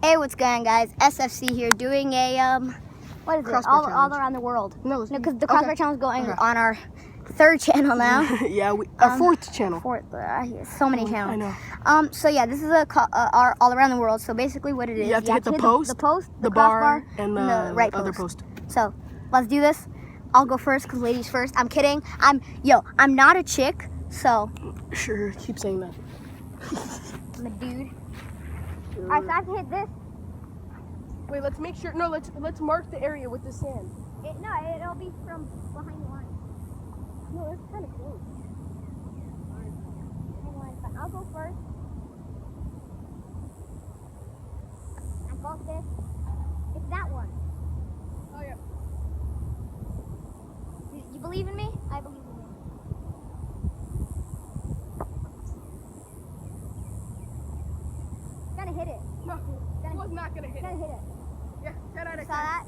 Hey, what's going on, guys? SFC here doing a, what is it? All around the world. No, because the crossbar challenge is going on our third channel now. Yeah, our fourth channel. So many channels. I know. So yeah, this is our all around the world. So basically what it is, you have to hit the post, the bar, crossbar, and the right other post. post. So let's do this. I'll go first because ladies first. I'm kidding. I'm not a chick, so. Sure, keep saying that. I'm a dude. All right, so I have to hit this. Wait, let's make sure. No, let's mark the area with the sand. It'll be from behind the line. No, that's kind of close. I'll go first. I got this. It's that one. Oh yeah. You believe in me? I believe in you. Gonna hit it. No, I was not gonna hit it. Gonna hit it. Yeah, 10 out of 10. Saw that?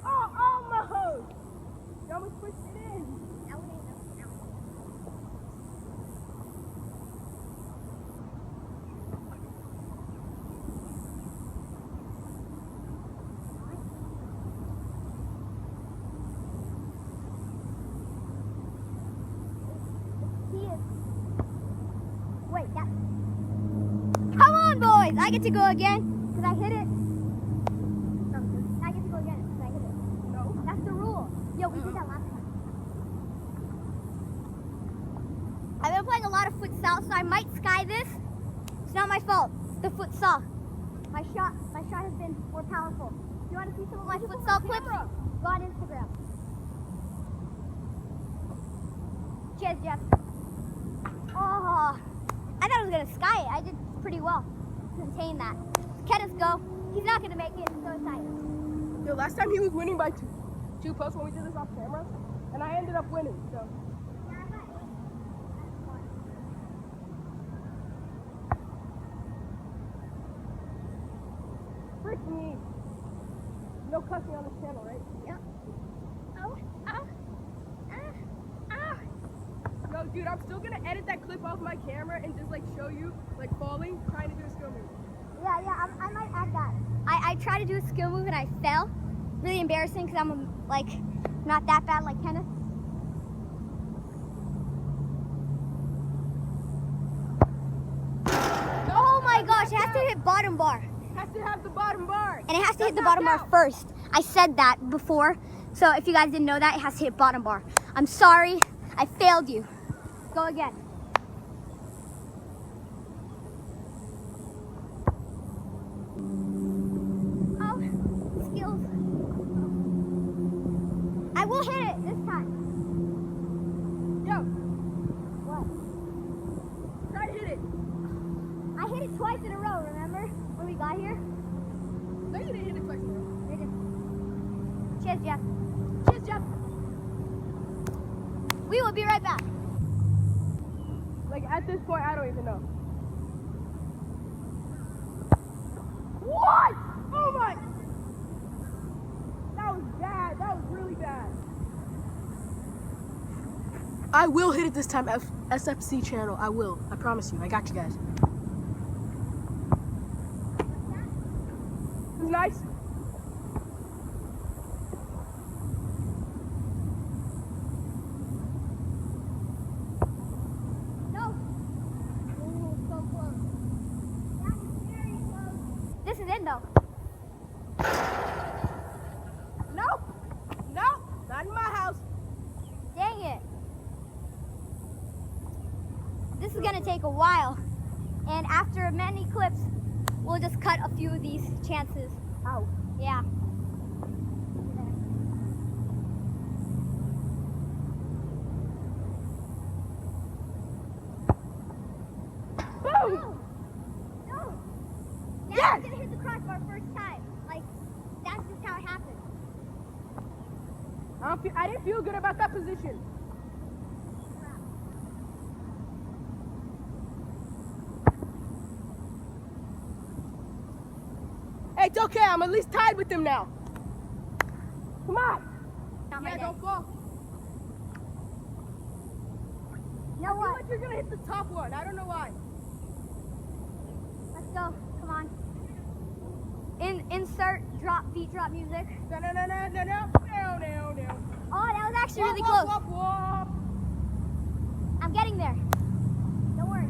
Oh, almost! You almost pushed it in. That one ain't no. Wait, that. Come on, boys! I get to go again because I hit it. I get to go again because I hit it. No. That's the rule. Yo, we did that last time. I've been playing a lot of futsal, so I might sky this. It's not my fault. It's the futsal. My shot has been more powerful. If you want to see some of my futsal clips? Go on Instagram. Cheers, Jeff. Oh, I thought I was gonna sky it. I did pretty well. Contain that. Kenneth, go. He's not gonna make it. I'm so excited. Yo, last time he was winning by two posts when we did this off camera, and I ended up winning. So. Frick me. No cussing on this channel, right? Yep. Oh. No, dude, I'm still gonna edit that clip off my camera and just like show you like falling, trying to do a skill move. Yeah, I might add that. I tried to do a skill move and I fell. Really embarrassing because I'm like not that bad like Kenneth. Oh my gosh, it has to hit bottom bar. Has to have the bottom bar. And it has to hit the bottom bar first. I said that before. So if you guys didn't know that, it has to hit bottom bar. I'm sorry, I failed you. Go again. Oh, skills. I will hit it this time. Yo, What? try to hit it. I hit it twice in a row, remember? When we got here? No, you didn't hit it twice in a row. I did. Cheers, Jeff. Cheers, Jeff. We will be right back. Like at this point, I don't even know. What? Oh my! That was bad. That was really bad. I will hit it this time, SFC channel. I will. I promise you. I got you guys. It was nice. This is it though. No, not in my house. Dang it. This is gonna take a while. And after many clips, we'll just cut a few of these chances out. Yeah. Boom! No. Now Yes! I'm gonna hit the crossbar first time. Like, that's just how it happened. I didn't feel good about that position. Hey, it's okay. I'm at least tied with them now. Come on. Not my Yeah, day. don't fall. You know I feel what? like you're gonna hit the top one. I don't know why. Let's go. Come on. Insert beat drop music. No. Oh, that was actually really Whoop, close. whoop, whoop. I'm getting there. Don't worry.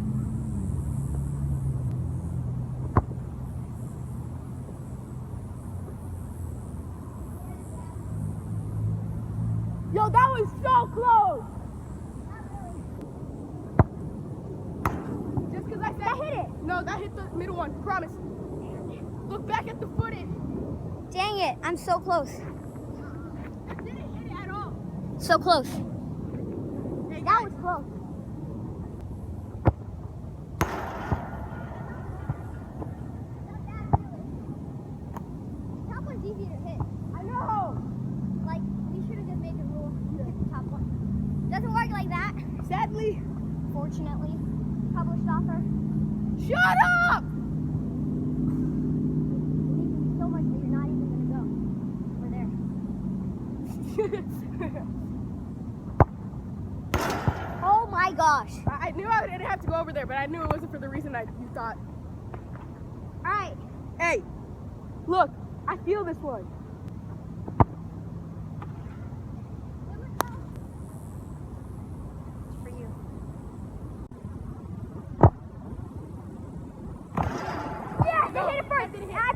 Yo, that was so close. Just because I said That hit it. No, that hit the middle one. Promise. Look back at the footage. Dang it. I'm so close. That didn't hit it at all. So close. Hey, That guys. was close. Top one's easy to hit. I know. Like, we should have just made the rule hit the top one. Doesn't work like that. Sadly. Fortunately, published author. Shut up! Believe in me so much that you're not even gonna go. We're there. Oh my gosh. I knew I didn't have to go over there, but I knew it wasn't for the reason you thought. All right. Hey, look, I feel this one. It's for you. Yes, No, it hit it first. that didn't hit. I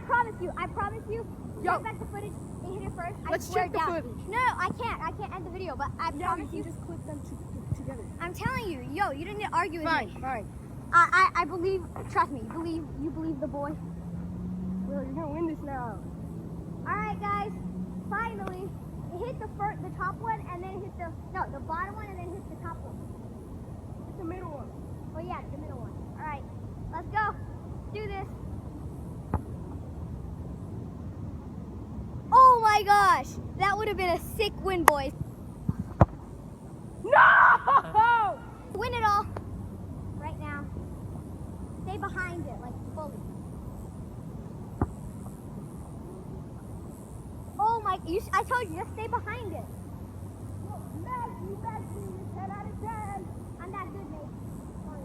promise you. Yo. Check back the footage. It hit it first. Let's I swear check the down. footage. No, I can't. I can't end the video, but I promise you. just clip them together. I'm telling you, yo, you didn't argue with me. Fine. I believe. Trust me. You believe the boy. Bro, you're gonna win this now. All right, guys. Finally, it hit the top one, and then it hit the bottom one, and then it hit the top one. It's the middle one. Oh yeah, the middle one. All right, let's go. Let's do this. Oh my gosh, that would have been a sick win, boys. No! Win it all. Right now. Stay behind it, like fully. Oh my! I told you, just stay behind it. Maggie, 10 out of 10. I'm that good, mate. Sorry.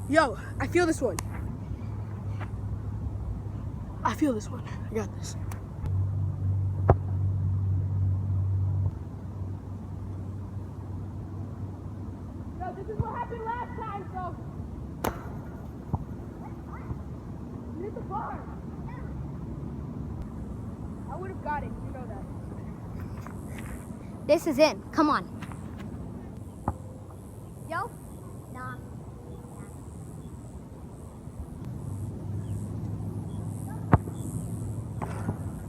Yo, I feel this one. I got this. Yo, this is what happened last time, so. You hit the bar. I would have got it, you know that. This is in. Come on. Yo? Nah.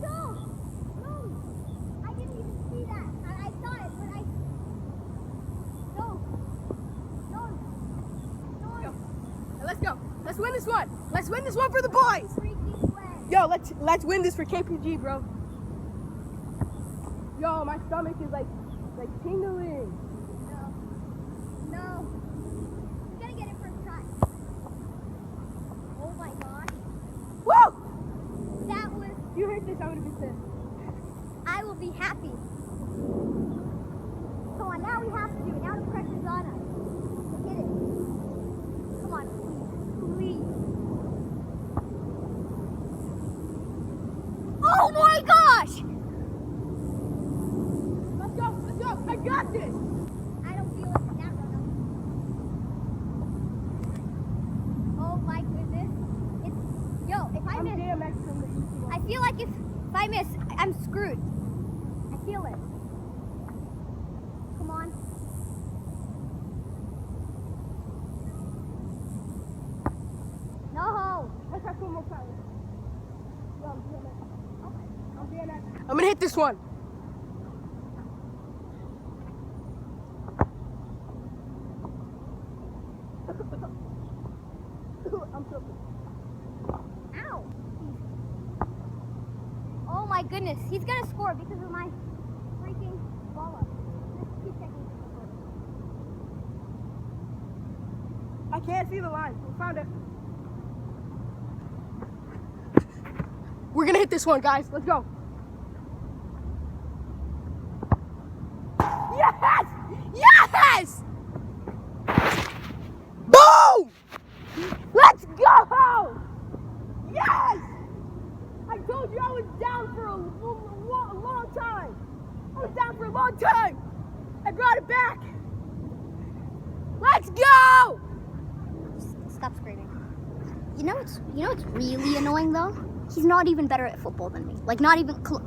No! I didn't even see that. I saw it, but No. Yo, let's go. Let's win this one. Let's win this one for the boys. Freaking way. Yo, let's win this for KPG, bro. Yo, my stomach is like tingling. No. You're gonna get it first try. Oh my gosh. Woo! That was. If you heard this, I would have been pissed. I will be happy. Come on, now we have to do it. Now the pressure's on us. Hit it. Come on, please. Oh my gosh! Let's go. I got this. I don't feel it from that run. Oh my goodness. If I I'm miss, DMX from the YouTube. I feel like if I miss, I'm screwed. I feel it. Come on. No. Let's have one more time. Yo, I'm DMX. Okay. I'm DMX. I'm gonna hit this one. I'm tripping. Ow. Oh my goodness. He's gonna score because of my freaking ball up. Just keep checking. I can't see the line. We found it. We're gonna hit this one, guys. Let's go. Yes! Yes! Boom! Let's go! Yes! I told you I was down for a long time. I was down for a long time. I brought it back. Let's go! Stop screaming. You know what's really annoying though? He's not even better at football than me. Like not even close.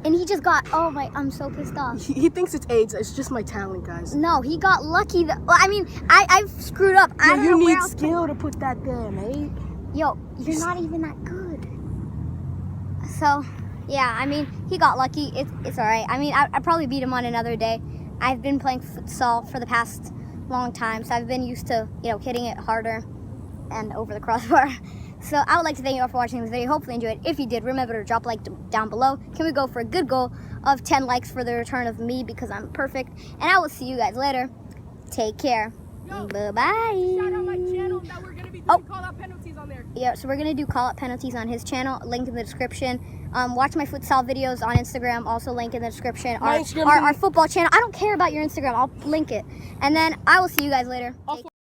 And he just got. Oh my! I'm so pissed off. He thinks it's AIDS. It's just my talent, guys. No, he got lucky. Well, I mean, I've screwed up. I don't know you where need else skill to put that there, mate. Yo, you're not even that good. So, yeah, I mean, he got lucky. It's all right. I mean, I'd probably beat him on another day. I've been playing futsal for the past long time, so I've been used to, hitting it harder and over the crossbar. So I would like to thank you all for watching this video. Hopefully you enjoyed. If you did, remember to drop a like down below. Can we go for a good goal of 10 likes for the return of me because I'm perfect? And I will see you guys later. Take care. Bye-bye. Shout out my channel that we're going to be doing call-out penalties on there. Yeah, so we're going to do call-out penalties on his channel. Link in the description. Watch my futsal videos on Instagram. Also link in the description. Our football channel. I don't care about your Instagram. I'll link it. And then I will see you guys later.